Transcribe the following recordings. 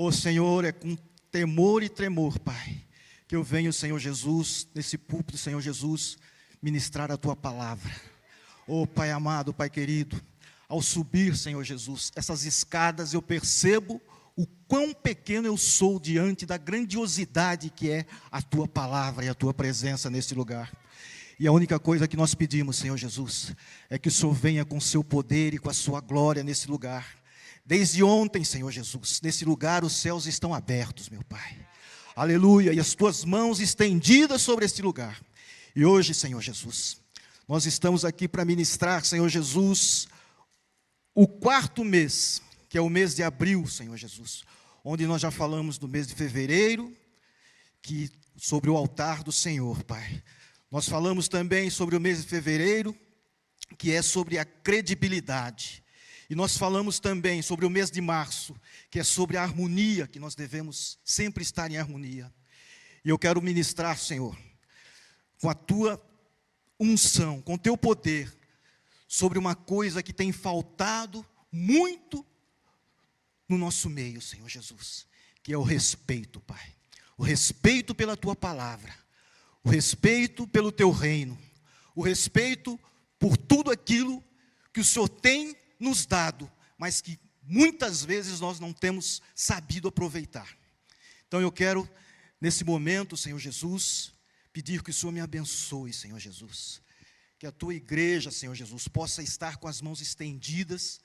Ô Senhor, é com temor e tremor, Pai, que eu venho, Senhor Jesus, nesse púlpito, Senhor Jesus, ministrar a Tua palavra. Ô Pai amado, Pai querido, ao subir, Senhor Jesus, essas escadas eu percebo o quão pequeno eu sou diante da grandiosidade que é a Tua palavra e a Tua presença nesse lugar. E a única coisa que nós pedimos, Senhor Jesus, é que o Senhor venha com o Seu poder e com a Sua glória nesse lugar. Desde ontem, Senhor Jesus, nesse lugar os céus estão abertos, meu Pai. Aleluia, e as Tuas mãos estendidas sobre este lugar. E hoje, Senhor Jesus, nós estamos aqui para ministrar, Senhor Jesus, o 4º mês, que é o mês de abril, Senhor Jesus, onde nós já falamos do mês de fevereiro, que sobre o altar do Senhor, Pai. Nós falamos também sobre o mês de fevereiro, que é sobre a credibilidade. E nós falamos também sobre o mês de março, que é sobre a harmonia, que nós devemos sempre estar em harmonia. E eu quero ministrar, Senhor, com a Tua unção, com o Teu poder, sobre uma coisa que tem faltado muito no nosso meio, Senhor Jesus, que é o respeito, Pai. O respeito pela Tua palavra, o respeito pelo Teu reino, o respeito por tudo aquilo que o Senhor tem nos dado, mas que muitas vezes nós não temos sabido aproveitar. Então eu quero, nesse momento, Senhor Jesus, pedir que o Senhor me abençoe, Senhor Jesus. Que a Tua igreja, Senhor Jesus, possa estar com as mãos estendidas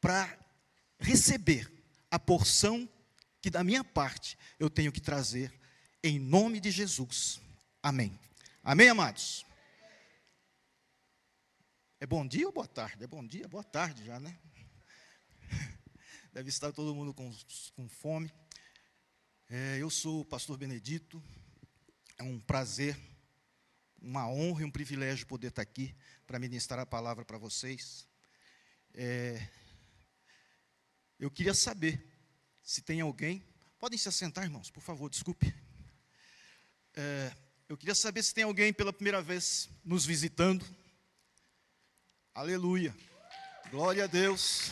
para receber a porção que da minha parte eu tenho que trazer, em nome de Jesus. Amém. Amém, amados? É bom dia ou boa tarde? É bom dia, boa tarde já, né? Deve estar todo mundo com fome. Eu sou o pastor Benedito. É um prazer, uma honra e um privilégio poder estar aqui para ministrar a palavra para vocês. Eu queria saber se tem alguém... Podem se assentar, irmãos, por favor, desculpe. Eu queria saber se tem alguém pela primeira vez nos visitando. Aleluia, glória a Deus.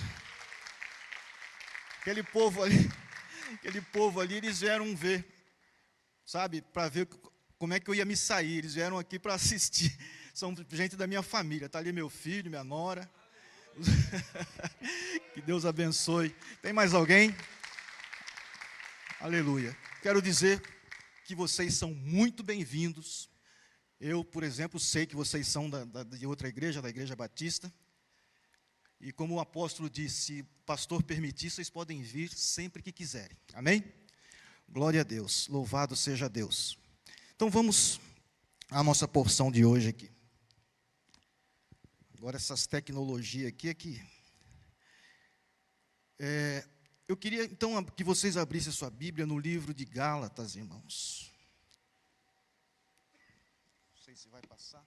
Aquele povo ali, eles vieram ver, sabe, para ver como é que eu ia me sair. Eles vieram aqui para assistir, são gente da minha família. Está ali meu filho, minha nora. Que Deus abençoe. Tem mais alguém? Aleluia. Quero dizer que vocês são muito bem-vindos. Eu, por exemplo, sei que vocês são de outra igreja, da Igreja Batista. E como o apóstolo disse, se o pastor permitir, vocês podem vir sempre que quiserem. Amém? Glória a Deus, louvado seja Deus. Então vamos à nossa porção de hoje aqui. Agora essas tecnologias aqui. Eu queria então que vocês abrissem a sua Bíblia no livro de Gálatas, irmãos. Se vai passar.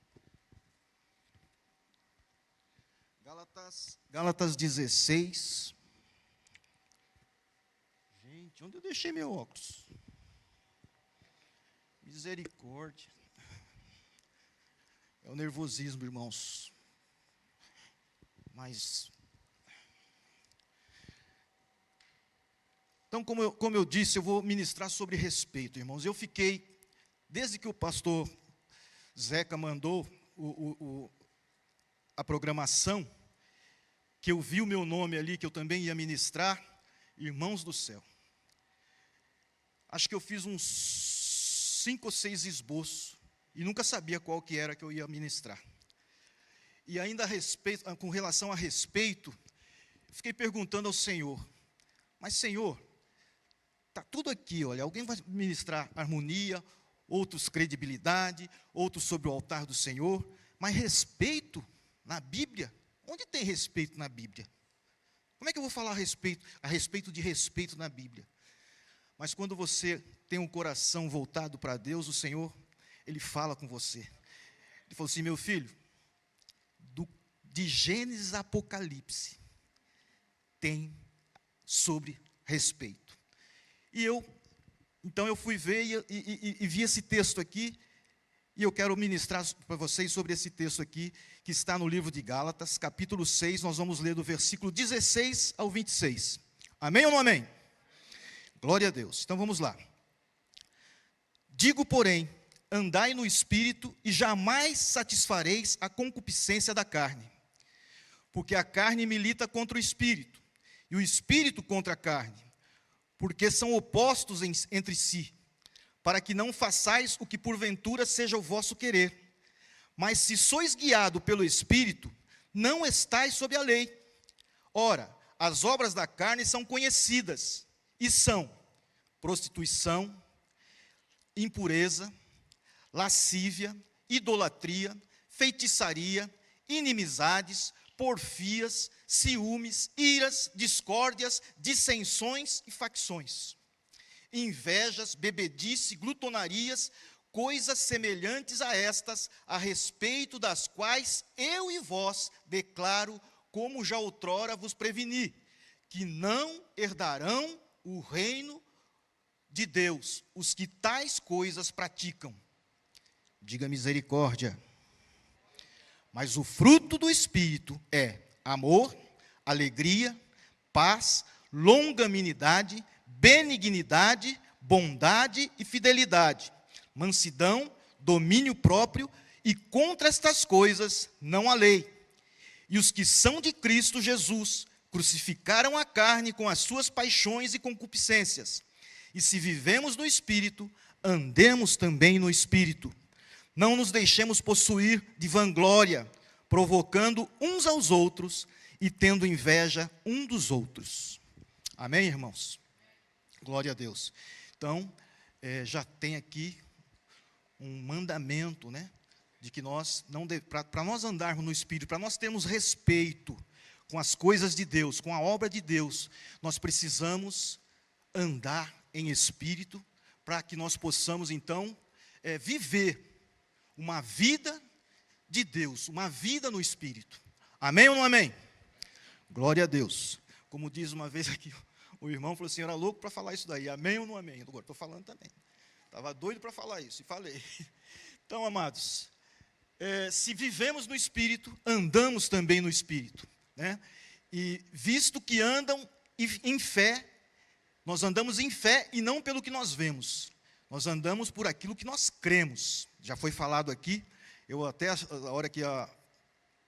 Gálatas 16. Gente, onde eu deixei meu óculos? Misericórdia. É o nervosismo, irmãos. Mas... Então, como eu disse, eu vou ministrar sobre respeito, irmãos. Eu fiquei, desde que o pastor Zeca mandou a programação, que eu vi o meu nome ali, que eu também ia ministrar, irmãos do céu. Acho que eu fiz uns 5 ou 6 esboços, e nunca sabia qual que era que eu ia ministrar. E ainda com relação a respeito, fiquei perguntando ao Senhor, mas Senhor, está tudo aqui, olha, alguém vai ministrar harmonia, outros credibilidade, outros sobre o altar do Senhor, mas respeito na Bíblia? Onde tem respeito na Bíblia? Como é que eu vou falar a respeito de respeito na Bíblia? Mas quando você tem um coração voltado para Deus, o Senhor, Ele fala com você. Ele falou assim, meu filho, de Gênesis a Apocalipse, tem sobre respeito. Então eu fui ver e vi esse texto aqui, e eu quero ministrar para vocês sobre esse texto aqui, que está no livro de Gálatas, capítulo 6, nós vamos ler do versículo 16 ao 26. Amém ou não amém? Glória a Deus. Então vamos lá. Digo, porém, andai no Espírito e jamais satisfareis a concupiscência da carne. Porque a carne milita contra o Espírito, e o Espírito contra a carne, porque são opostos entre si, para que não façais o que porventura seja o vosso querer. Mas se sois guiado pelo Espírito, não estais sob a lei. Ora, as obras da carne são conhecidas, e são prostituição, impureza, lascívia, idolatria, feitiçaria, inimizades, porfias, ciúmes, iras, discórdias, dissensões e facções, invejas, bebedice, glutonarias, coisas semelhantes a estas, a respeito das quais eu e vós declaro, como já outrora vos preveni, que não herdarão o reino de Deus os que tais coisas praticam. Diga misericórdia. Mas o fruto do Espírito é amor, alegria, paz, longanimidade, benignidade, bondade e fidelidade, mansidão, domínio próprio, e contra estas coisas não há lei. E os que são de Cristo Jesus crucificaram a carne com as suas paixões e concupiscências. E se vivemos no Espírito, andemos também no Espírito. Não nos deixemos possuir de vanglória, provocando uns aos outros e tendo inveja um dos outros. Amém, irmãos? Glória a Deus. Então, já tem aqui um mandamento, né? De que nós, para nós andarmos no Espírito, para nós termos respeito com as coisas de Deus, com a obra de Deus, nós precisamos andar em Espírito, para que nós possamos, então, viver uma vida de Deus, uma vida no Espírito. Amém ou não amém? Glória a Deus. Como diz uma vez aqui, o irmão falou assim, era louco para falar isso daí, amém ou não amém? Agora estou falando também. Estava doido para falar isso, e falei. Então, amados, se vivemos no Espírito, andamos também no Espírito, né? E visto que andam em fé, nós andamos em fé e não pelo que nós vemos. Nós andamos por aquilo que nós cremos. Já foi falado aqui, eu até, a hora que a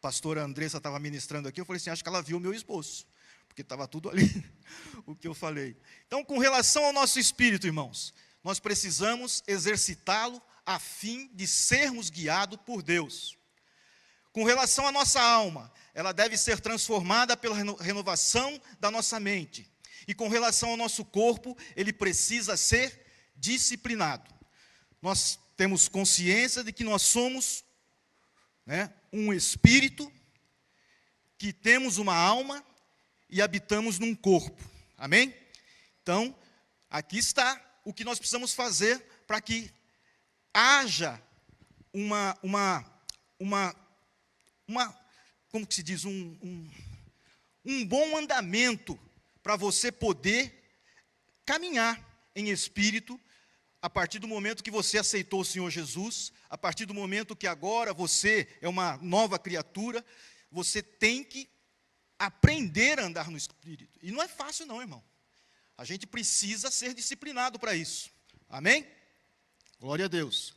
pastora Andressa estava ministrando aqui, eu falei assim, acho que ela viu o meu esboço, porque estava tudo ali, o que eu falei. Então, com relação ao nosso espírito, irmãos, nós precisamos exercitá-lo a fim de sermos guiados por Deus. Com relação à nossa alma, ela deve ser transformada pela renovação da nossa mente. E com relação ao nosso corpo, ele precisa ser disciplinado. Nós temos consciência de que nós somos, né, um espírito, que temos uma alma e habitamos num corpo. Amém? Então, aqui está o que nós precisamos fazer para que haja como que se diz, um bom andamento para você poder caminhar em espírito, a partir do momento que você aceitou o Senhor Jesus, a partir do momento que agora você é uma nova criatura, você tem que aprender a andar no Espírito. E não é fácil não, irmão. A gente precisa ser disciplinado para isso. Amém? Glória a Deus.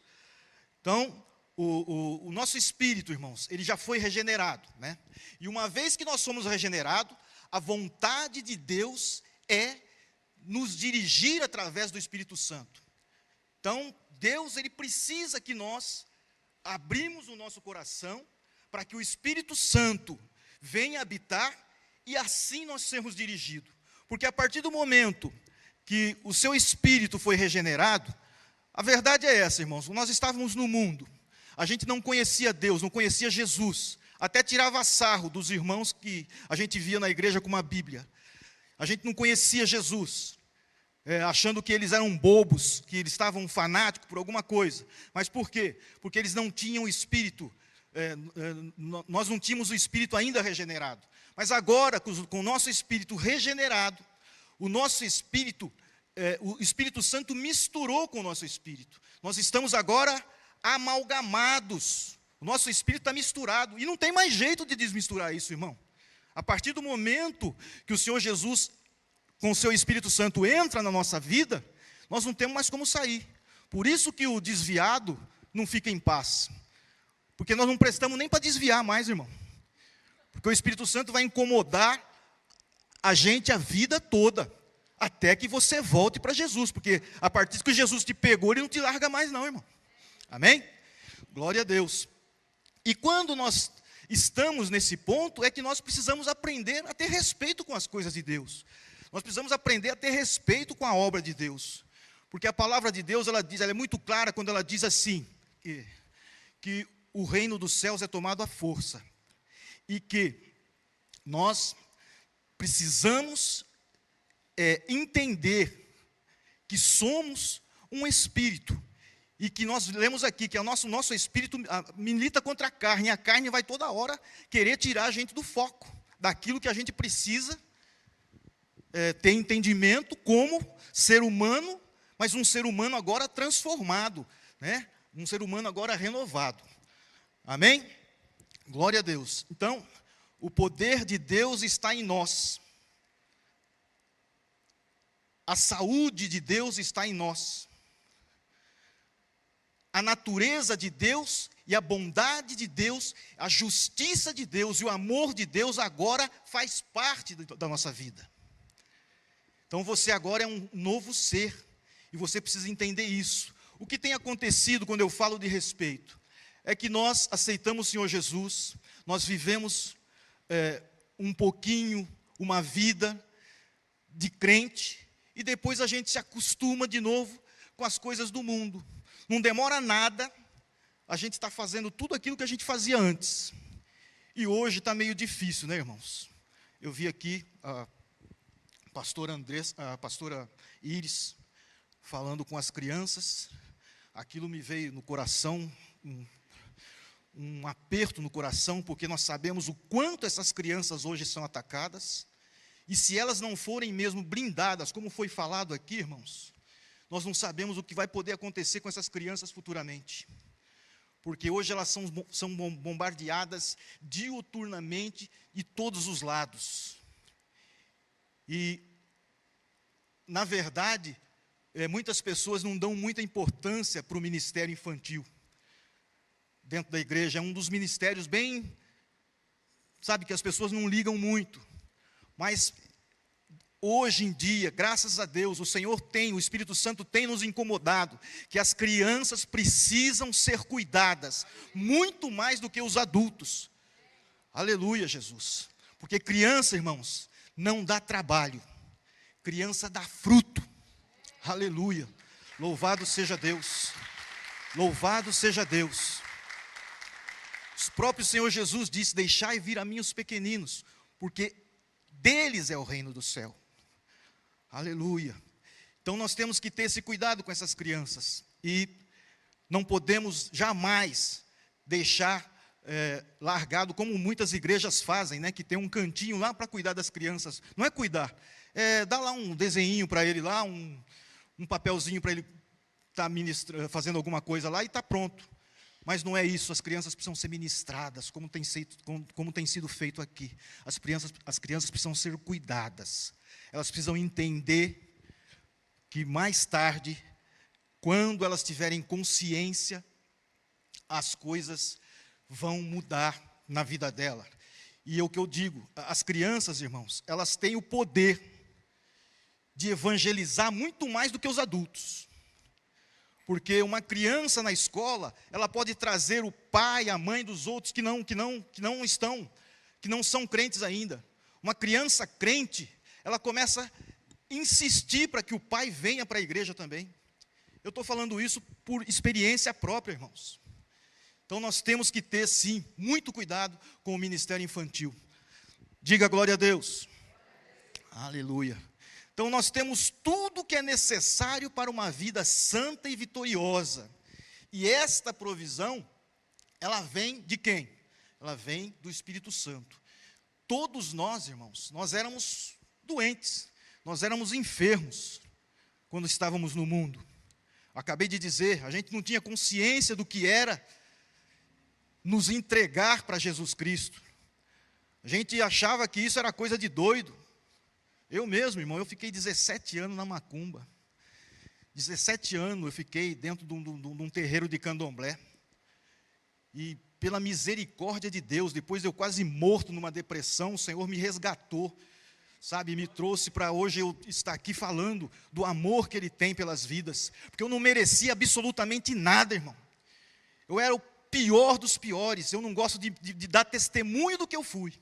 Então, o nosso espírito, irmãos, ele já foi regenerado, né? E uma vez que nós somos regenerados, a vontade de Deus é nos dirigir através do Espírito Santo. Então, Deus, ele precisa que nós abrimos o nosso coração para que o Espírito Santo venha habitar e assim nós sermos dirigidos. Porque a partir do momento que o seu espírito foi regenerado, a verdade é essa, irmãos, nós estávamos no mundo, a gente não conhecia Deus, não conhecia Jesus, até tirava sarro dos irmãos que a gente via na igreja com uma Bíblia. A gente não conhecia Jesus, achando que eles eram bobos, que eles estavam fanáticos por alguma coisa. Mas por quê? Porque eles não tinham o Espírito, nós não tínhamos o Espírito ainda regenerado. Mas agora, com o nosso Espírito regenerado, o nosso Espírito, o Espírito Santo misturou com o nosso Espírito. Nós estamos agora amalgamados. O nosso Espírito está misturado. E não tem mais jeito de desmisturar isso, irmão. A partir do momento que o Senhor Jesus com o seu Espírito Santo entra na nossa vida, nós não temos mais como sair. Por isso que o desviado não fica em paz. Porque nós não prestamos nem para desviar mais, irmão. Porque o Espírito Santo vai incomodar a gente a vida toda, até que você volte para Jesus. Porque a partir que Jesus te pegou, Ele não te larga mais não, irmão. Amém? Glória a Deus. E quando nós estamos nesse ponto, é que nós precisamos aprender a ter respeito com as coisas de Deus. Nós precisamos aprender a ter respeito com a obra de Deus. Porque a palavra de Deus, ela é muito clara quando ela diz assim, que o reino dos céus é tomado à força. E que nós precisamos entender que somos um espírito. E que nós lemos aqui que o nosso espírito milita contra a carne. E a carne vai toda hora querer tirar a gente do foco, daquilo que a gente precisa ter entendimento como ser humano, mas um ser humano agora transformado, né? Um ser humano agora renovado. Amém? Glória a Deus. Então, o poder de Deus está em nós. A saúde de Deus está em nós. A natureza de Deus e a bondade de Deus, a justiça de Deus e o amor de Deus agora faz parte da nossa vida. Então você agora é um novo ser e você precisa entender isso. O que tem acontecido quando eu falo de respeito? É que nós aceitamos o Senhor Jesus, nós vivemos um pouquinho, uma vida de crente, e depois a gente se acostuma de novo com as coisas do mundo. Não demora nada, a gente está fazendo tudo aquilo que a gente fazia antes. E hoje está meio difícil, né, irmãos? Eu vi aqui a pastora Iris falando com as crianças. Aquilo me veio no coração, um aperto no coração, porque nós sabemos o quanto essas crianças hoje são atacadas. E se elas não forem mesmo blindadas, como foi falado aqui, irmãos, nós não sabemos o que vai poder acontecer com essas crianças futuramente. Porque hoje elas são bombardeadas diuturnamente de todos os lados. E, na verdade, muitas pessoas não dão muita importância para o ministério infantil. Dentro da igreja, é um dos ministérios bem, sabe, que as pessoas não ligam muito. Mas, hoje em dia, graças a Deus, o Espírito Santo tem nos incomodado, que as crianças precisam ser cuidadas, muito mais do que os adultos. Aleluia, Jesus. Porque criança, irmãos, não dá trabalho, criança dá fruto. Aleluia, louvado seja Deus, louvado seja Deus. O próprio Senhor Jesus disse, deixai vir a mim os pequeninos, porque deles é o reino do céu. Aleluia. Então nós temos que ter esse cuidado com essas crianças, e não podemos jamais deixar largado, como muitas igrejas fazem, né, que tem um cantinho lá para cuidar das crianças. Não é cuidar, dá lá um desenhinho para ele lá, um papelzinho para ele estar fazendo alguma coisa lá e está pronto. Mas não é isso, as crianças precisam ser ministradas, como tem sido feito aqui. As crianças precisam ser cuidadas. Elas precisam entender que mais tarde, quando elas tiverem consciência, as coisas vão mudar na vida dela. E é o que eu digo, as crianças, irmãos, elas têm o poder de evangelizar muito mais do que os adultos. Porque uma criança na escola, ela pode trazer o pai, a mãe dos outros que não são crentes ainda. Uma criança crente, ela começa a insistir para que o pai venha para a igreja também. Eu estou falando isso por experiência própria, irmãos. Então nós temos que ter, sim, muito cuidado com o ministério infantil. Diga glória a Deus. Aleluia. Então nós temos tudo que é necessário para uma vida santa e vitoriosa. E esta provisão, ela vem de quem? Ela vem do Espírito Santo. Todos nós, irmãos, nós éramos doentes, nós éramos enfermos quando estávamos no mundo. Acabei de dizer, a gente não tinha consciência do que era nos entregar para Jesus Cristo. A gente achava que isso era coisa de doido. Eu mesmo, irmão, eu fiquei 17 anos na macumba. 17 anos eu fiquei dentro de um terreiro de candomblé. E pela misericórdia de Deus, depois de eu quase morto numa depressão, o Senhor me resgatou, sabe, me trouxe para hoje eu estar aqui falando do amor que Ele tem pelas vidas, porque eu não merecia absolutamente nada, irmão. Eu era o pior dos piores, eu não gosto de dar testemunho do que eu fui,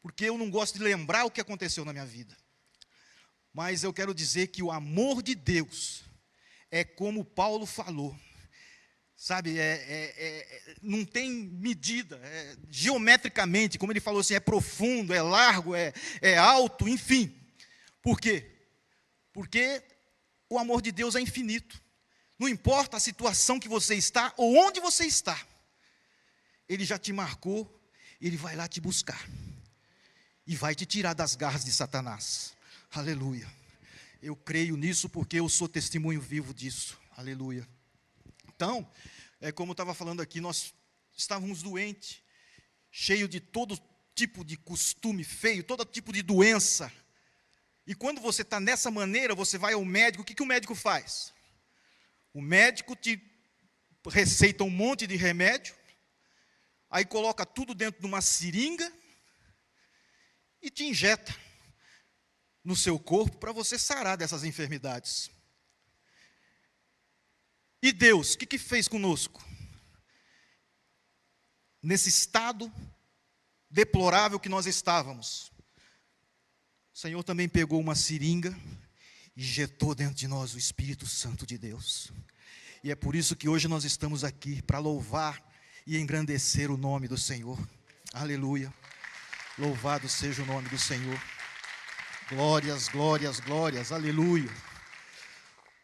porque eu não gosto de lembrar o que aconteceu na minha vida. Mas eu quero dizer que o amor de Deus é como Paulo falou, sabe, não tem medida, geometricamente, como ele falou assim, é profundo, é largo, é alto, enfim. Por quê? Porque o amor de Deus é infinito. Não importa a situação que você está, ou onde você está, Ele já te marcou, Ele vai lá te buscar, e vai te tirar das garras de Satanás. Aleluia. Eu creio nisso porque eu sou testemunho vivo disso. Aleluia. Então, como eu estava falando aqui, nós estávamos doentes, cheio de todo tipo de costume feio, todo tipo de doença. E quando você está nessa maneira, você vai ao médico, o que o médico faz? O médico te receita um monte de remédio, aí coloca tudo dentro de uma seringa e te injeta no seu corpo para você sarar dessas enfermidades. E Deus, o que fez conosco? Nesse estado deplorável que nós estávamos, o Senhor também pegou uma seringa e injetou dentro de nós o Espírito Santo de Deus. E é por isso que hoje nós estamos aqui, para louvar e engrandecer o nome do Senhor. Aleluia. Louvado seja o nome do Senhor. Glórias, glórias, glórias. Aleluia.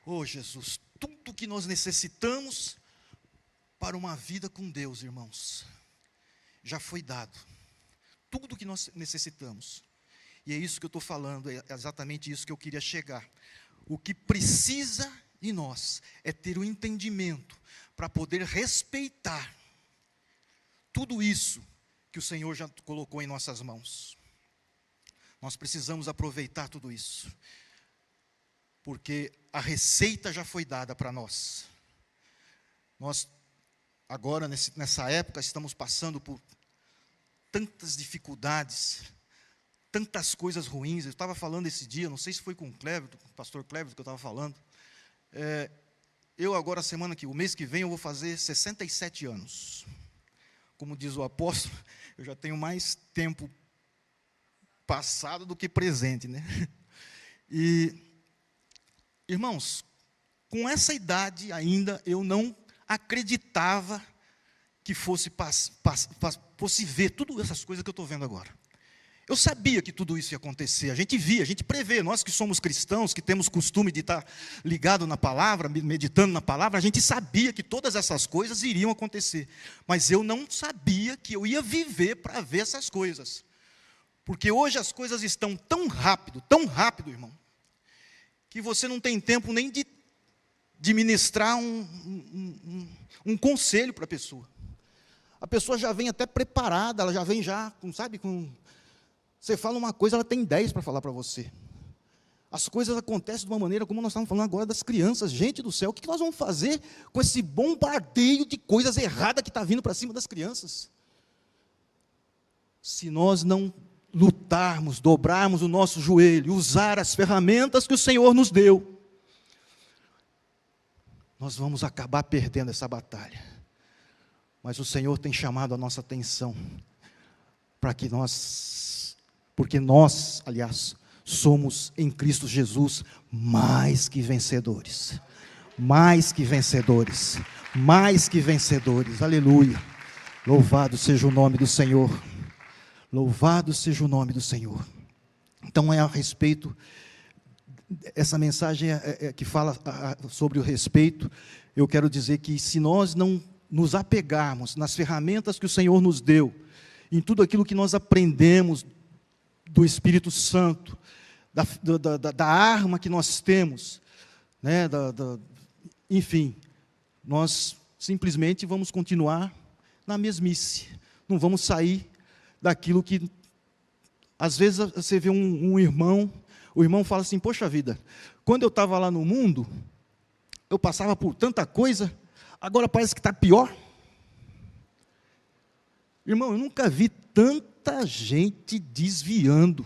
Oh, Jesus, tudo que nós necessitamos para uma vida com Deus, irmãos, já foi dado. Tudo que nós necessitamos. E é isso que eu estou falando, é exatamente isso que eu queria chegar. O que precisa em nós é ter o entendimento para poder respeitar tudo isso que o Senhor já colocou em nossas mãos. Nós precisamos aproveitar tudo isso, porque a receita já foi dada para nós. Nós, agora, nessa época, estamos passando por tantas dificuldades, tantas coisas ruins. Eu estava falando esse dia, não sei se foi com o Clévio, com o pastor Clévio que eu estava falando. Eu agora, o mês que vem, eu vou fazer 67 anos. Como diz o apóstolo, eu já tenho mais tempo passado do que presente, né? E, irmãos, com essa idade ainda, eu não acreditava que fosse ver tudo essas coisas que eu estou vendo agora. Eu sabia que tudo isso ia acontecer, a gente via, a gente prevê, nós que somos cristãos, que temos costume de estar ligado na palavra, meditando na palavra, a gente sabia que todas essas coisas iriam acontecer, mas eu não sabia que eu ia viver para ver essas coisas, porque hoje as coisas estão tão rápido, irmão, que você não tem tempo nem de ministrar um conselho para a pessoa. A pessoa já vem até preparada, ela já vem você fala uma coisa, ela tem 10 para falar para você. As coisas acontecem de uma maneira, como nós estamos falando agora das crianças. Gente do céu, o que nós vamos fazer com esse bombardeio de coisas erradas que está vindo para cima das crianças? Se nós não lutarmos, dobrarmos o nosso joelho, usar as ferramentas que o Senhor nos deu, nós vamos acabar perdendo essa batalha. Mas o Senhor tem chamado a nossa atenção para que porque nós, aliás, somos em Cristo Jesus mais que vencedores. Mais que vencedores. Mais que vencedores. Aleluia. Louvado seja o nome do Senhor. Louvado seja o nome do Senhor. Então é a respeito, essa mensagem que fala sobre o respeito. Eu quero dizer que se nós não nos apegarmos nas ferramentas que o Senhor nos deu, em tudo aquilo que nós aprendemos do Espírito Santo, da arma que nós temos, né, enfim, nós simplesmente vamos continuar na mesmice, não vamos sair daquilo que, às vezes você vê um irmão, O irmão fala assim, poxa vida, quando eu estava lá no mundo, eu passava por tanta coisa, agora parece que está pior. Irmão, eu nunca vi tanta gente desviando.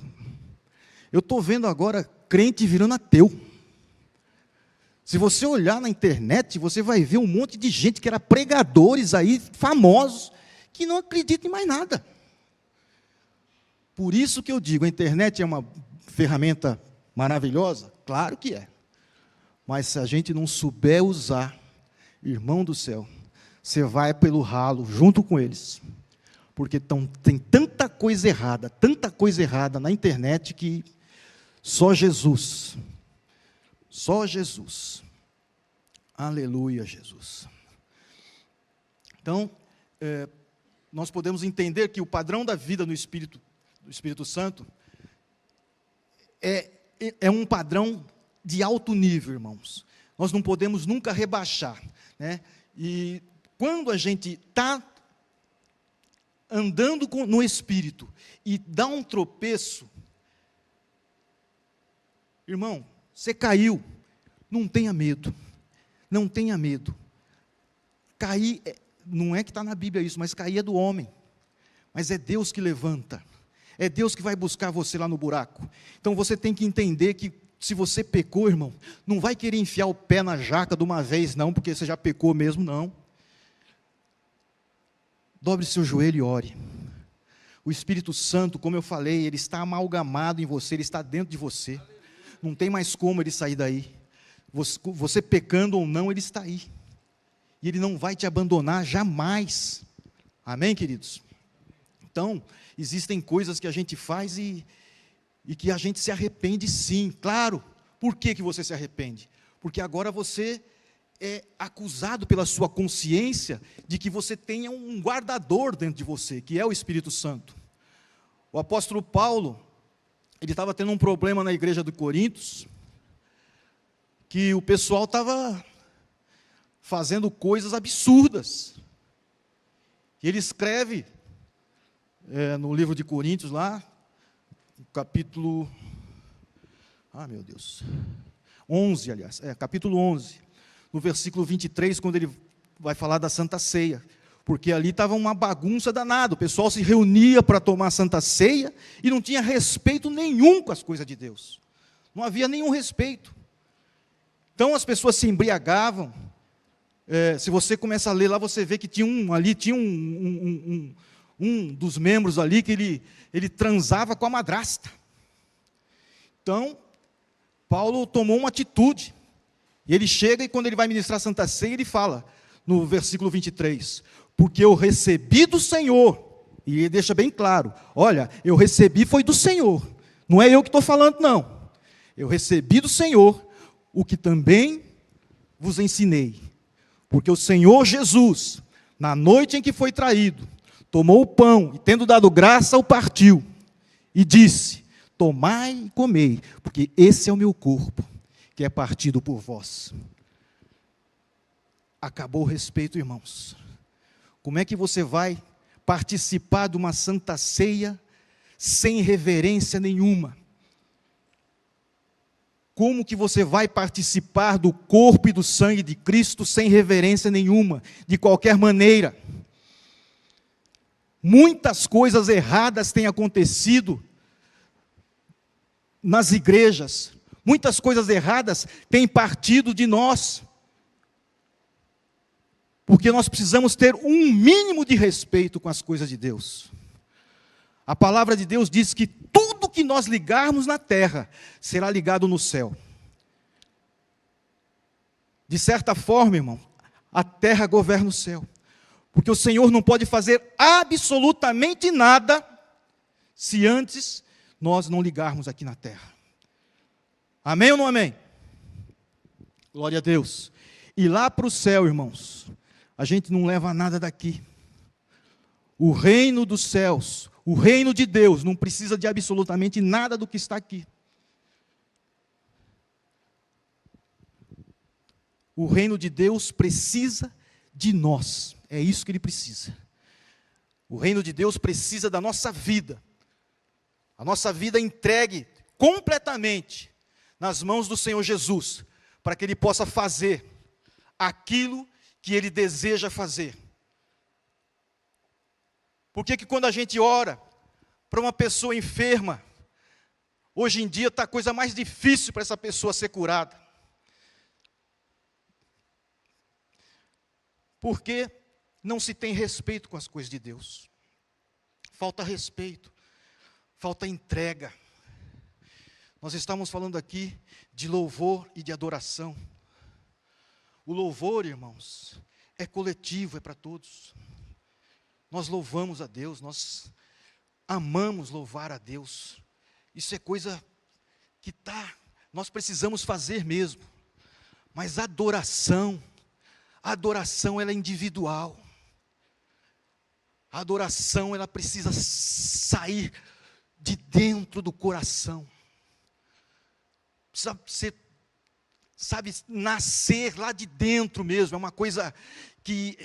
Eu estou vendo agora crente virando ateu. Se você olhar na internet, você vai ver um monte de gente que era pregadores aí, famosos, que não acreditam em mais nada. Por isso que eu digo, a internet é uma ferramenta maravilhosa? Claro que é. Mas se a gente não souber usar, irmão do céu, você vai pelo ralo junto com eles. Porque tem tanta coisa errada na internet que só Jesus, aleluia, Jesus. Então, nós podemos entender que o padrão da vida no Espírito, do Espírito Santo, é um padrão de alto nível, irmãos. Nós não podemos nunca rebaixar, né? E quando a gente está andando no Espírito e dá um tropeço, irmão, você caiu, não tenha medo, não tenha medo. Cair, não é que está na Bíblia isso, mas cair é do homem, mas é Deus que levanta, é Deus que vai buscar você lá no buraco. Então você tem que entender que se você pecou, irmão, não vai querer enfiar o pé na jaca de uma vez não, porque você já pecou mesmo, não. Dobre seu joelho e ore. O Espírito Santo, como eu falei, ele está amalgamado em você, ele está dentro de você. Não tem mais como ele sair daí. Você pecando ou não, ele está aí. E ele não vai te abandonar jamais. Amém, queridos? Então, existem coisas que a gente faz e que a gente se arrepende sim. Claro. Por que você se arrepende? Porque agora você é acusado pela sua consciência de que você tenha um guardador dentro de você, que é o Espírito Santo. O apóstolo Paulo, ele estava tendo um problema na igreja de Coríntios, que o pessoal estava fazendo coisas absurdas. E ele escreve no livro de Coríntios lá, capítulo 11, aliás, capítulo 11, no versículo 23, quando ele vai falar da Santa Ceia, porque ali estava uma bagunça danada, o pessoal se reunia para tomar a Santa Ceia, e não tinha respeito nenhum com as coisas de Deus, não havia nenhum respeito. Então as pessoas se embriagavam. Se você começa a ler lá, você vê que tinha um dos membros ali, que ele transava com a madrasta. Então, Paulo tomou uma atitude, e ele chega, e quando ele vai ministrar a Santa Ceia, ele fala, no versículo 23, porque eu recebi do Senhor, e ele deixa bem claro, olha, eu recebi foi do Senhor, não é eu que estou falando não, eu recebi do Senhor, o que também vos ensinei, porque o Senhor Jesus, na noite em que foi traído, tomou o pão, e tendo dado graça, o partiu, e disse, tomai e comei, porque esse é o meu corpo, que é partido por vós. Acabou o respeito, irmãos. Como é que você vai participar de uma Santa Ceia sem reverência nenhuma? Como que você vai participar do corpo e do sangue de Cristo sem reverência nenhuma, de qualquer maneira? Muitas coisas erradas têm acontecido nas igrejas, muitas coisas erradas têm partido de nós, porque nós precisamos ter um mínimo de respeito com as coisas de Deus. A palavra de Deus diz que tudo que nós ligarmos na terra, será ligado no céu. De certa forma, irmão, a terra governa o céu, porque o Senhor não pode fazer absolutamente nada, se antes nós não ligarmos aqui na terra. Amém ou não amém? Glória a Deus. E lá para o céu, irmãos, a gente não leva nada daqui. O reino dos céus, o reino de Deus, não precisa de absolutamente nada do que está aqui. O reino de Deus precisa de nós, é isso que ele precisa. O reino de Deus precisa da nossa vida. A nossa vida entregue completamente nas mãos do Senhor Jesus, para que Ele possa fazer aquilo que Ele deseja fazer. Por que que quando a gente ora para uma pessoa enferma, hoje em dia está a coisa mais difícil para essa pessoa ser curada? Porque não se tem respeito com as coisas de Deus. Falta respeito, falta entrega. Nós estamos falando aqui de louvor e de adoração. O louvor, irmãos, é coletivo, é para todos. Nós louvamos a Deus, nós amamos louvar a Deus. Isso é coisa que nós precisamos fazer mesmo. Mas a adoração ela é individual. A adoração, ela precisa sair de dentro do coração. Precisa ser, nascer lá de dentro mesmo. É uma coisa que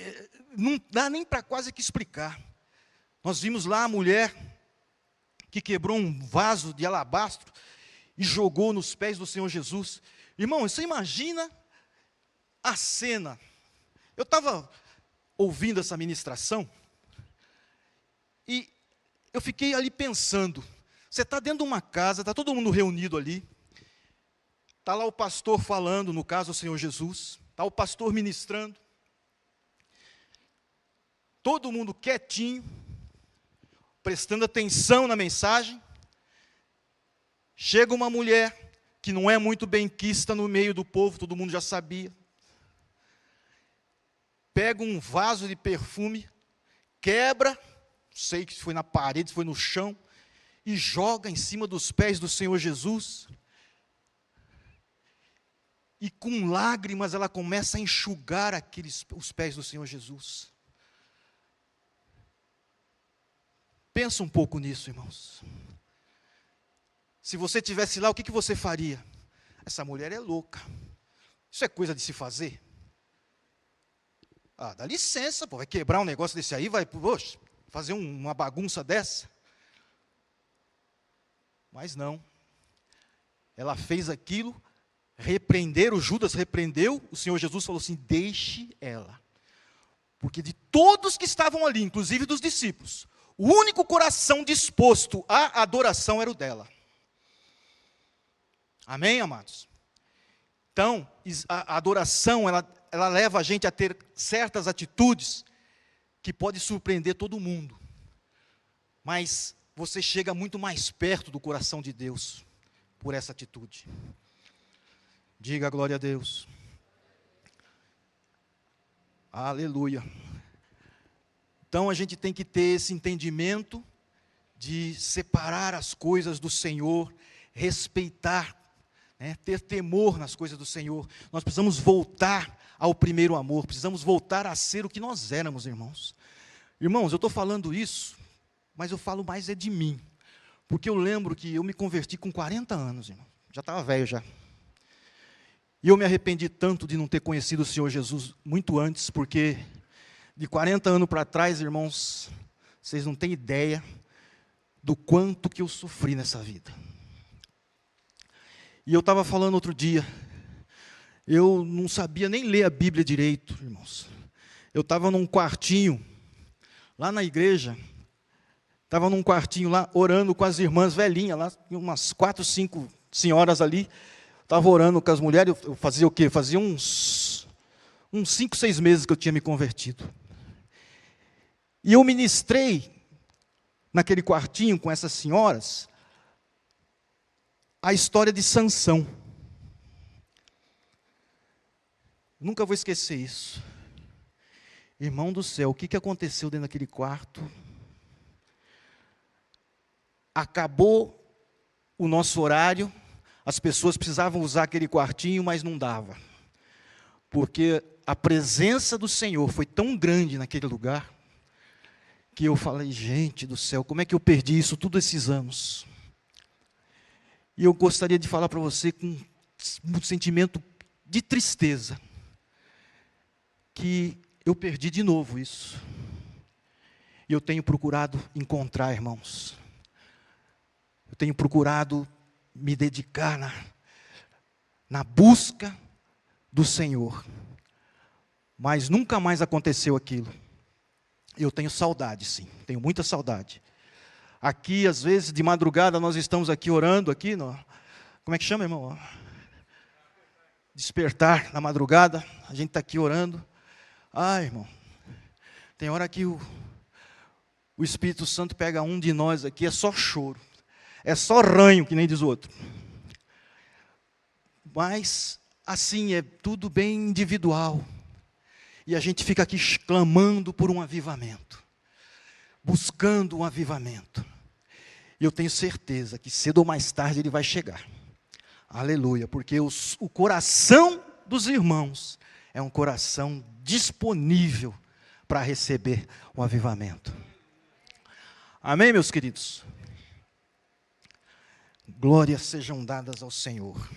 não dá nem para quase que explicar. Nós vimos lá a mulher que quebrou um vaso de alabastro e jogou nos pés do Senhor Jesus. Irmão, você imagina a cena. Eu estava ouvindo essa ministração e eu fiquei ali pensando. Você está dentro de uma casa, está todo mundo reunido ali. Está lá o pastor falando, no caso o Senhor Jesus. Está o pastor ministrando. Todo mundo quietinho, prestando atenção na mensagem. Chega uma mulher que não é muito benquista no meio do povo, todo mundo já sabia. Pega um vaso de perfume, quebra, não sei se foi na parede, se foi no chão, e joga em cima dos pés do Senhor Jesus. E com lágrimas ela começa a enxugar os pés do Senhor Jesus. Pensa um pouco nisso, irmãos. Se você estivesse lá, o que você faria? Essa mulher é louca. Isso é coisa de se fazer? Ah, dá licença, pô, vai quebrar um negócio desse aí, vai fazer uma bagunça dessa? Mas não. Ela fez aquilo, o Judas repreendeu, o Senhor Jesus falou assim, deixe ela. Porque de todos que estavam ali, inclusive dos discípulos, o único coração disposto à adoração era o dela. Amém, amados? Então, a adoração, ela leva a gente a ter certas atitudes que pode surpreender todo mundo. Mas você chega muito mais perto do coração de Deus por essa atitude. Diga glória a Deus. Aleluia. Então a gente tem que ter esse entendimento de separar as coisas do Senhor, respeitar, ter temor nas coisas do Senhor. Nós precisamos voltar ao primeiro amor, precisamos voltar a ser o que nós éramos, irmãos. Irmãos, eu estou falando isso, mas eu falo mais de mim, porque eu lembro que eu me converti com 40 anos, irmão. Já estava velho já. E eu me arrependi tanto de não ter conhecido o Senhor Jesus muito antes, porque de 40 anos para trás, irmãos, vocês não têm ideia do quanto que eu sofri nessa vida. E eu estava falando outro dia, eu não sabia nem ler a Bíblia direito, irmãos. Eu estava num quartinho, lá na igreja, estava num quartinho lá, orando com as irmãs velhinhas, lá, umas 4, 5 senhoras ali, estava orando com as mulheres, eu fazia o quê? Fazia uns 5, 6 meses que eu tinha me convertido. E eu ministrei, naquele quartinho com essas senhoras, a história de Sansão. Nunca vou esquecer isso. Irmão do céu, o que aconteceu dentro daquele quarto? Acabou o nosso horário, as pessoas precisavam usar aquele quartinho, mas não dava. Porque a presença do Senhor foi tão grande naquele lugar, que eu falei, gente do céu, como é que eu perdi isso todos esses anos? E eu gostaria de falar para você com um sentimento de tristeza, que eu perdi de novo isso. E eu tenho procurado encontrar, irmãos. Eu tenho procurado me dedicar na busca do Senhor. Mas nunca mais aconteceu aquilo. Eu tenho saudade, sim, tenho muita saudade. Aqui, às vezes, de madrugada, nós estamos aqui orando, aqui, como é que chama, irmão? Despertar na madrugada, a gente está aqui orando. Ah, irmão, tem hora que o Espírito Santo pega um de nós aqui, é só choro, é só ranho, que nem diz o outro. Mas, assim, é tudo bem individual. E a gente fica aqui clamando por um avivamento, buscando um avivamento. E eu tenho certeza que cedo ou mais tarde ele vai chegar. Aleluia, porque o coração dos irmãos é um coração disponível para receber um avivamento. Amém, meus queridos? Glórias sejam dadas ao Senhor.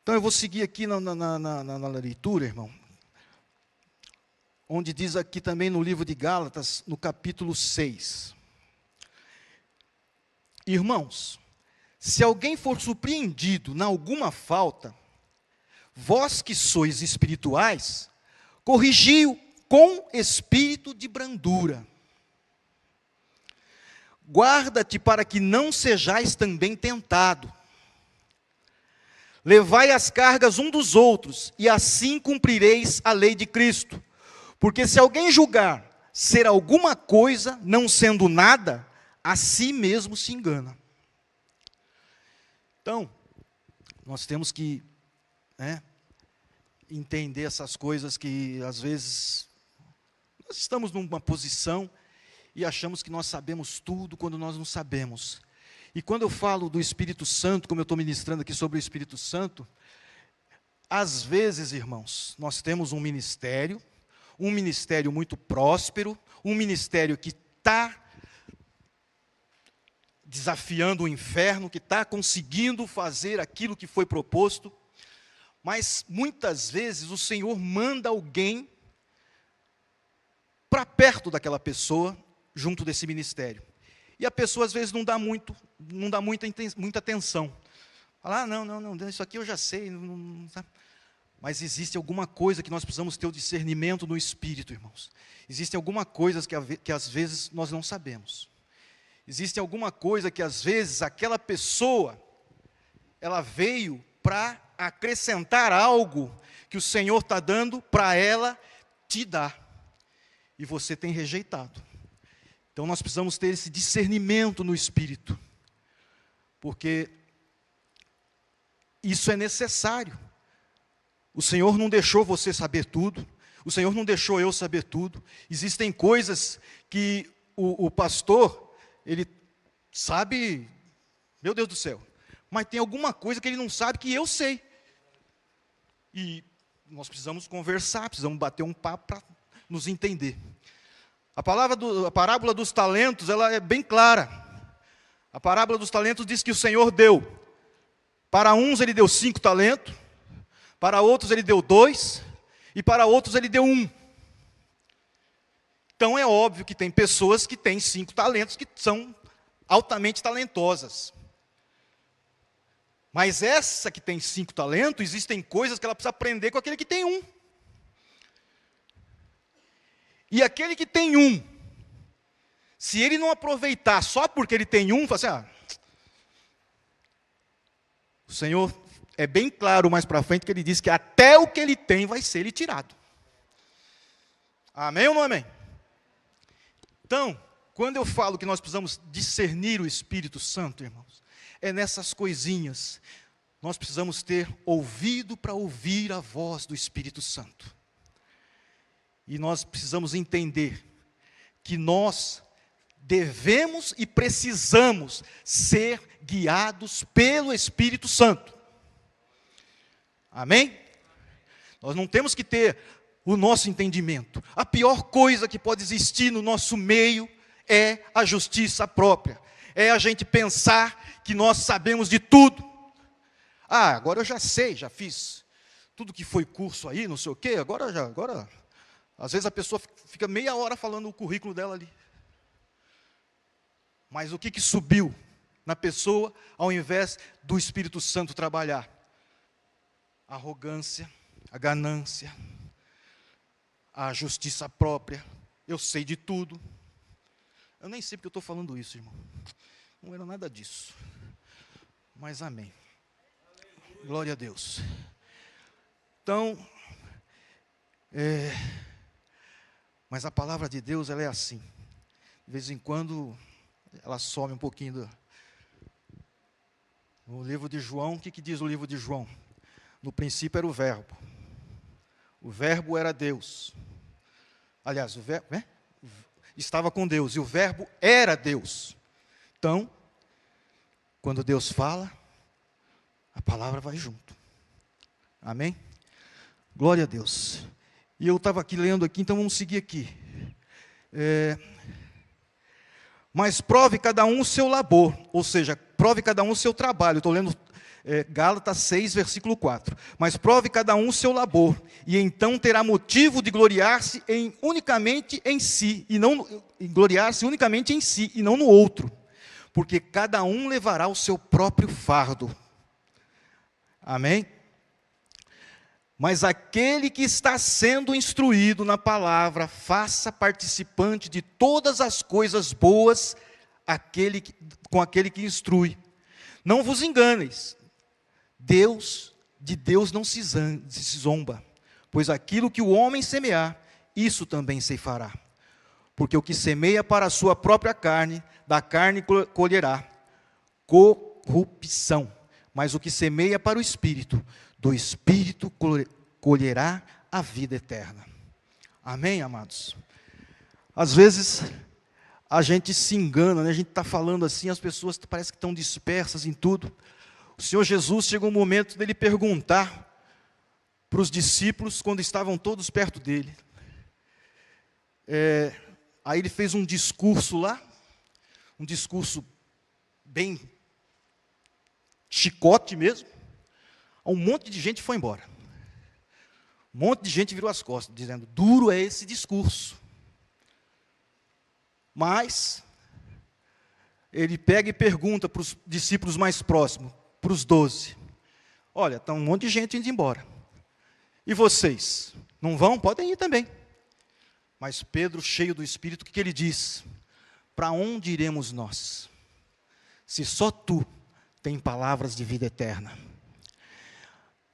Então eu vou seguir aqui na leitura, irmão, onde diz aqui também no livro de Gálatas, no capítulo 6. Irmãos, se alguém for surpreendido em alguma falta, vós que sois espirituais, corrigi-o com espírito de brandura. Guarda-te para que não sejais também tentado. Levai as cargas um dos outros, e assim cumprireis a lei de Cristo. Porque se alguém julgar ser alguma coisa, não sendo nada, a si mesmo se engana. Então, nós temos que entender essas coisas que, às vezes, nós estamos numa posição e achamos que nós sabemos tudo quando nós não sabemos. E quando eu falo do Espírito Santo, como eu estou ministrando aqui sobre o Espírito Santo, às vezes, irmãos, nós temos um ministério muito próspero, um ministério que está desafiando o inferno, que está conseguindo fazer aquilo que foi proposto, mas muitas vezes o Senhor manda alguém para perto daquela pessoa, junto desse ministério. E a pessoa às vezes não dá muita atenção. Fala, não, isso aqui eu já sei. Não. Mas existe alguma coisa que nós precisamos ter o discernimento no Espírito, irmãos. Existe alguma coisa que às vezes nós não sabemos. Existe alguma coisa que às vezes aquela pessoa, ela veio para acrescentar algo que o Senhor está dando para ela te dar. E você tem rejeitado. Então nós precisamos ter esse discernimento no Espírito, porque isso é necessário. O Senhor não deixou você saber tudo, o Senhor não deixou eu saber tudo. Existem coisas que o pastor, ele sabe, meu Deus do céu, mas tem alguma coisa que ele não sabe que eu sei. E nós precisamos conversar, precisamos bater um papo para nos entender. A parábola dos talentos, ela é bem clara. A parábola dos talentos diz que o Senhor deu. Para uns ele deu 5 talentos, para outros ele deu 2, e para outros ele deu 1. Então é óbvio que tem pessoas que têm 5 talentos, que são altamente talentosas. Mas essa que tem 5 talentos, existem coisas que ela precisa aprender com aquele que tem 1. E aquele que tem 1, se ele não aproveitar só porque ele tem 1, fala assim, o Senhor é bem claro mais para frente que ele diz que até o que ele tem vai ser lhe tirado. Amém ou não amém? Então, quando eu falo que nós precisamos discernir o Espírito Santo, irmãos, é nessas coisinhas. Nós precisamos ter ouvido para ouvir a voz do Espírito Santo. E nós precisamos entender que nós devemos e precisamos ser guiados pelo Espírito Santo. Amém? Nós não temos que ter o nosso entendimento. A pior coisa que pode existir no nosso meio é a justiça própria. É a gente pensar que nós sabemos de tudo. Agora eu já sei, já fiz tudo que foi curso aí, não sei o quê, agora. Às vezes a pessoa fica meia hora falando o currículo dela ali. Mas o que subiu na pessoa, ao invés do Espírito Santo trabalhar? A arrogância, a ganância, a justiça própria. Eu sei de tudo. Eu nem sei porque eu estou falando isso, irmão. Não era nada disso. Mas amém. Glória a Deus. Então, mas a palavra de Deus, ela é assim. De vez em quando, ela some um pouquinho. No livro de João, o que diz o livro de João? No princípio era o Verbo. O Verbo era Deus. Aliás, o Verbo estava com Deus, e o Verbo era Deus. Então, quando Deus fala, a palavra vai junto. Amém? Glória a Deus. E eu estava aqui lendo aqui, então vamos seguir aqui. Mas prove cada um o seu labor, ou seja, prove cada um o seu trabalho. Estou lendo Gálatas 6, versículo 4. Mas prove cada um o seu labor, e então terá motivo de gloriar-se unicamente em si, e não gloriar-se unicamente em si, e não no outro, porque cada um levará o seu próprio fardo. Amém? Mas aquele que está sendo instruído na palavra, faça participante de todas as coisas boas com aquele que instrui. Não vos enganeis, de Deus não se zomba, pois aquilo que o homem semear, isso também ceifará. Porque o que semeia para a sua própria carne, da carne colherá corrupção. Mas o que semeia para o Espírito, do Espírito colherá a vida eterna. Amém, amados? Às vezes, a gente se engana, né? A gente está falando assim, as pessoas parecem que estão dispersas em tudo. O Senhor Jesus chegou um momento dele perguntar para os discípulos, quando estavam todos perto dele. Aí ele fez um discurso lá, um discurso bem chicote mesmo. Um monte de gente foi embora. Um monte de gente virou as costas, dizendo, duro é esse discurso. Mas, ele pega e pergunta para os discípulos mais próximos, para os 12. Olha, está um monte de gente indo embora. E vocês? Não vão? Podem ir também. Mas Pedro, cheio do Espírito, o que ele diz? Para onde iremos nós? Se só tu tem palavras de vida eterna.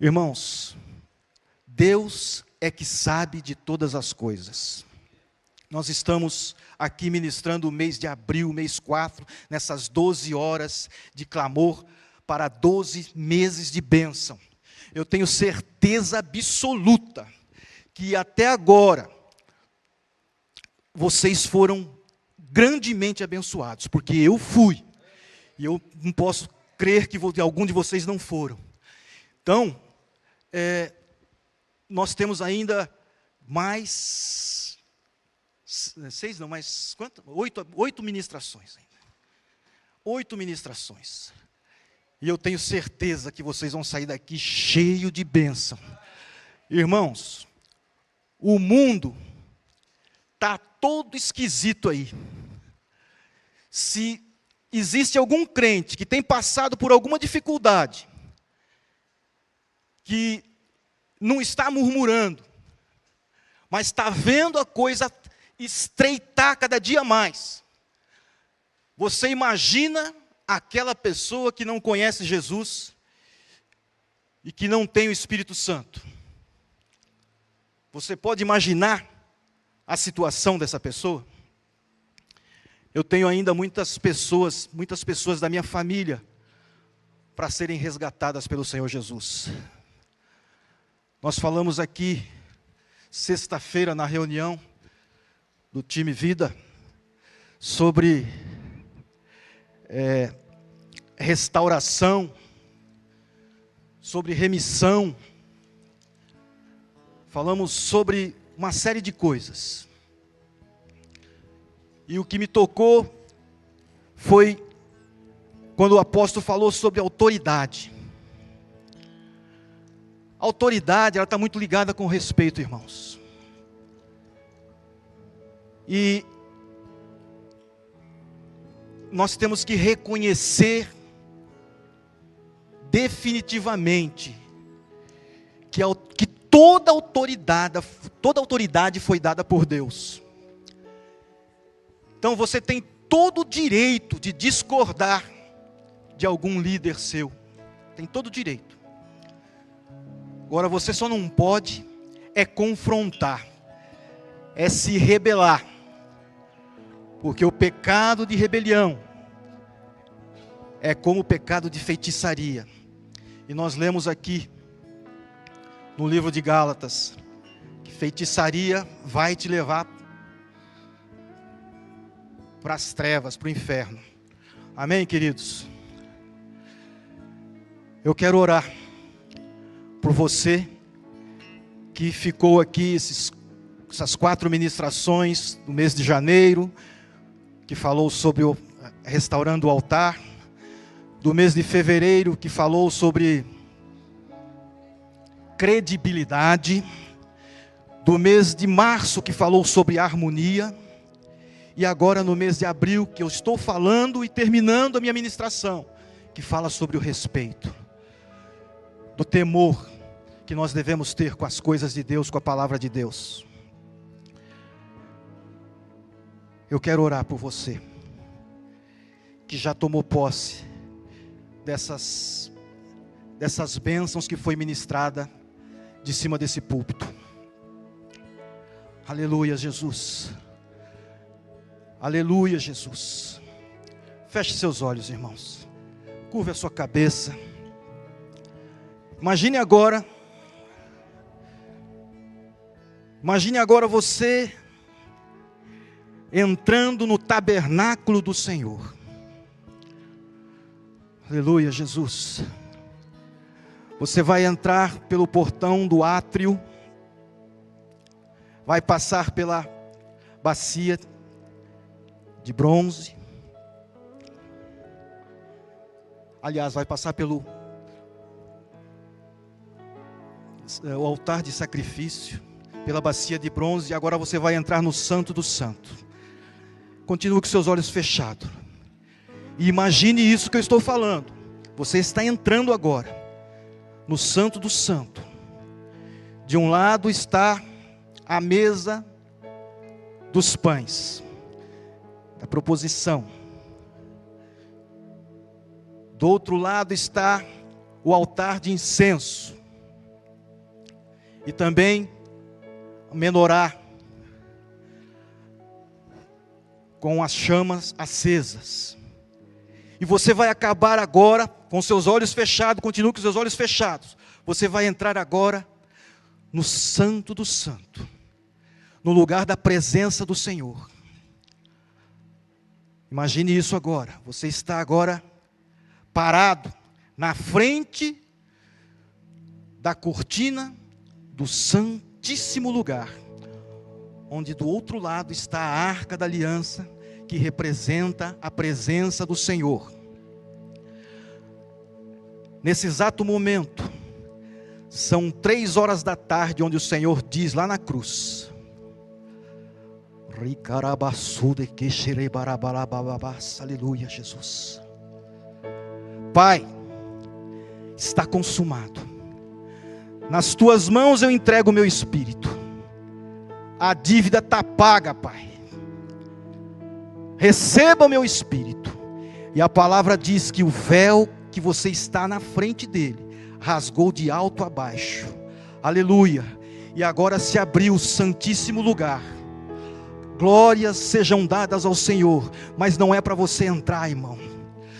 Irmãos, Deus é que sabe de todas as coisas. Nós estamos aqui ministrando o mês de abril, mês 4, nessas 12 horas de clamor para 12 meses de bênção. Eu tenho certeza absoluta que até agora vocês foram grandemente abençoados, porque eu fui, e eu não posso crer que algum de vocês não foram. Então, nós temos ainda mais 8 ministrações ainda. 8 ministrações. E eu tenho certeza que vocês vão sair daqui cheio de bênção. Irmãos, o mundo está todo esquisito aí. Se existe algum crente que tem passado por alguma dificuldade, que não está murmurando, mas está vendo a coisa estreitar cada dia mais, você imagina aquela pessoa que não conhece Jesus e que não tem o Espírito Santo? Você pode imaginar a situação dessa pessoa? Eu tenho ainda muitas pessoas da minha família para serem resgatadas pelo Senhor Jesus. Nós falamos aqui, sexta-feira, na reunião do time Vida, sobre restauração, sobre remissão. Falamos sobre uma série de coisas. E o que me tocou foi quando o apóstolo falou sobre autoridade. A autoridade, ela está muito ligada com respeito, irmãos. E nós temos que reconhecer definitivamente que toda autoridade foi dada por Deus. Então você tem todo o direito de discordar de algum líder seu. Tem todo o direito. Agora você só não pode confrontar, se rebelar. Porque o pecado de rebelião é como o pecado de feitiçaria. E nós lemos aqui no livro de Gálatas que feitiçaria vai te levar para as trevas, para o inferno. Amém, queridos? Eu quero orar por você que ficou aqui essas 4 ministrações do mês de janeiro, que falou sobre restaurando o altar, do mês de fevereiro, que falou sobre credibilidade, do mês de março, que falou sobre harmonia, e agora no mês de abril, que eu estou falando e terminando a minha ministração, que fala sobre o respeito, do temor que nós devemos ter com as coisas de Deus, com a palavra de Deus. Eu quero orar por você, que já tomou posse dessas bênçãos que foi ministrada de cima desse púlpito. Aleluia, Jesus. Aleluia, Jesus. Feche seus olhos, irmãos. Curve a sua cabeça. Imagine agora você entrando no tabernáculo do Senhor. Aleluia, Jesus. Você vai entrar pelo portão do átrio, vai passar pela bacia de bronze. Aliás, vai passar pelo o altar de sacrifício, pela bacia de bronze, e agora você vai entrar no Santo do Santo. Continue com seus olhos fechados. E imagine isso que eu estou falando. Você está entrando agora no Santo do Santo. De um lado está a mesa dos pães, da proposição. Do outro lado está o altar de incenso. E também o menorá, com as chamas acesas. E você vai acabar agora com seus olhos fechados, continue com seus olhos fechados. Você vai entrar agora no Santo do Santo, no lugar da presença do Senhor. Imagine isso agora. Você está agora parado na frente da cortina do Santíssimo Lugar, onde do outro lado está a Arca da Aliança, que representa a presença do Senhor. Nesse exato momento, são 3 horas da tarde, onde o Senhor diz lá na cruz: aleluia, Jesus. Pai, está consumado. Nas tuas mãos eu entrego o meu espírito. A dívida está paga, Pai. Receba o meu espírito. E a palavra diz que o véu que você está na frente dele rasgou de alto a baixo. Aleluia. E agora se abriu o santíssimo lugar. Glórias sejam dadas ao Senhor. Mas não é para você entrar, irmão.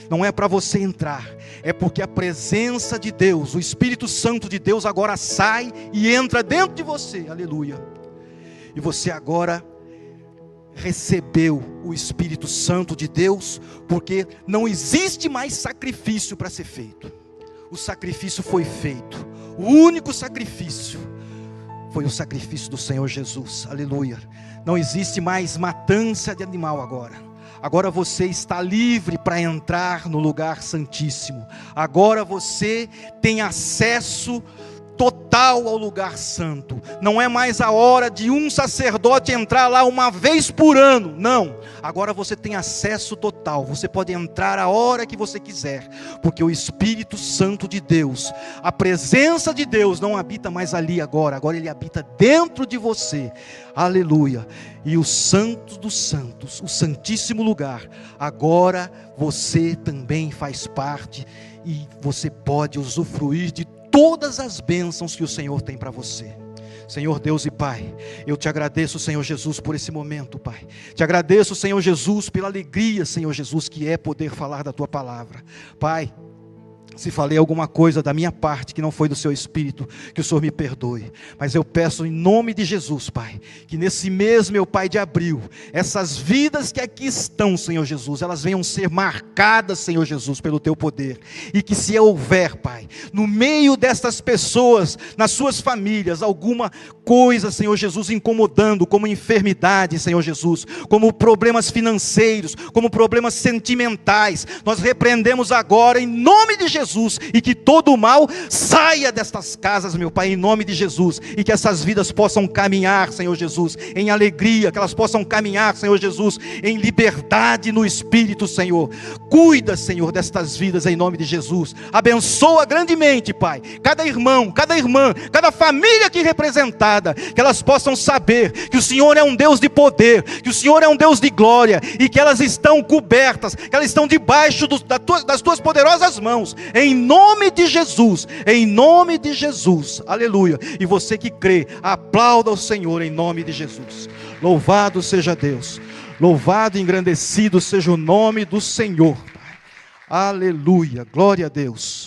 Não é para você entrar. É porque a presença de Deus, o Espírito Santo de Deus agora sai e entra dentro de você. Aleluia. E você agora recebeu o Espírito Santo de Deus, porque não existe mais sacrifício para ser feito. O sacrifício foi feito. O único sacrifício foi o sacrifício do Senhor Jesus. Aleluia. Não existe mais matança de animal agora. Agora você está livre para entrar no lugar santíssimo. Agora você tem acesso total ao lugar santo. Não é mais a hora de um sacerdote entrar lá uma vez por ano. Não. Agora você tem acesso total. Você pode entrar a hora que você quiser. Porque o Espírito Santo de Deus, a presença de Deus não habita mais ali agora. Agora ele habita dentro de você. Aleluia. E o Santo dos Santos, o Santíssimo Lugar, agora você também faz parte. E você pode usufruir de todas as bênçãos que o Senhor tem para você. Senhor Deus e Pai, eu te agradeço, Senhor Jesus, por esse momento, Pai. Te agradeço, Senhor Jesus, pela alegria, Senhor Jesus, que é poder falar da Tua palavra. Pai, se falei alguma coisa da minha parte que não foi do seu Espírito, que o Senhor me perdoe. Mas eu peço em nome de Jesus, Pai, que nesse mês, meu Pai, de abril, essas vidas que aqui estão, Senhor Jesus, elas venham ser marcadas, Senhor Jesus, pelo Teu poder. E que se houver, Pai, no meio destas pessoas, nas suas famílias, alguma coisa, Senhor Jesus, incomodando, como enfermidade, Senhor Jesus, como problemas financeiros, como problemas sentimentais, nós repreendemos agora em nome de Jesus, e que todo o mal saia destas casas, meu Pai, em nome de Jesus, e que essas vidas possam caminhar, Senhor Jesus, em alegria, que elas possam caminhar, Senhor Jesus, em liberdade no Espírito, Senhor. Cuida, Senhor, destas vidas em nome de Jesus. Abençoa grandemente, Pai, cada irmão, cada irmã, cada família aqui representada, que elas possam saber que o Senhor é um Deus de poder, que o Senhor é um Deus de glória, e que elas estão cobertas, que elas estão debaixo das Tuas poderosas mãos, em nome de Jesus, em nome de Jesus, aleluia. E você que crê, aplauda ao Senhor em nome de Jesus. Louvado seja Deus, louvado e engrandecido seja o nome do Senhor, Pai. Aleluia, glória a Deus.